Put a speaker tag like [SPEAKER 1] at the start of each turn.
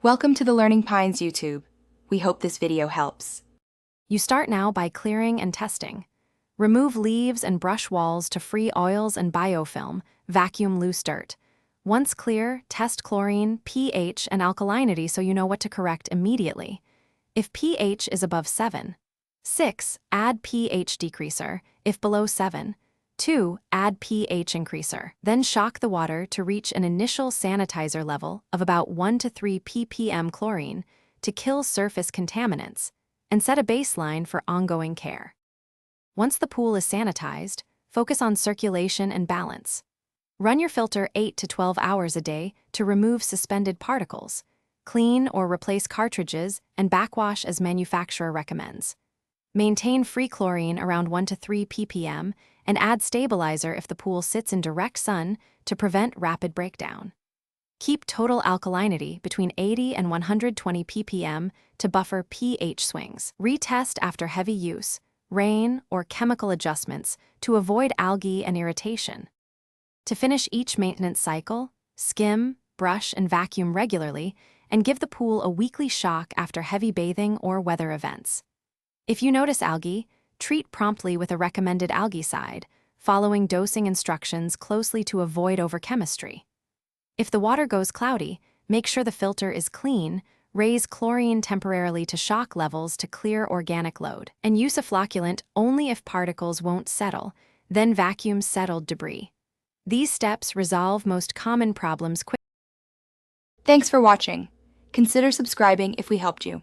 [SPEAKER 1] Welcome to the Learning Pines YouTube. We hope this video helps.
[SPEAKER 2] You start now by clearing and testing. Remove leaves and brush walls to free oils and biofilm, vacuum loose dirt. Once clear, test chlorine, pH, and alkalinity so you know what to correct immediately. If pH is above 7, 6, add pH decreaser. If below 7, 2, add pH increaser. Then shock the water to reach an initial sanitizer level of about 1 to 3 ppm chlorine to kill surface contaminants, and set a baseline for ongoing care. Once the pool is sanitized, focus on circulation and balance. Run your filter 8 to 12 hours a day to remove suspended particles. Clean or replace cartridges and backwash as manufacturer recommends. Maintain free chlorine around 1 to 3 ppm and add stabilizer if the pool sits in direct sun to prevent rapid breakdown. Keep total alkalinity between 80 and 120 ppm to buffer pH swings. Retest after heavy use, rain, or chemical adjustments to avoid algae and irritation. To finish each maintenance cycle, skim, brush, and vacuum regularly, and give the pool a weekly shock after heavy bathing or weather events. If you notice algae, treat promptly with a recommended algaecide, following dosing instructions closely to avoid overchemistry. If the water goes cloudy, make sure the filter is clean, raise chlorine temporarily to shock levels to clear organic load, and use a flocculant only if particles won't settle, then vacuum settled debris. These steps resolve most common problems quickly.
[SPEAKER 1] Thanks for watching. Consider subscribing if we helped you.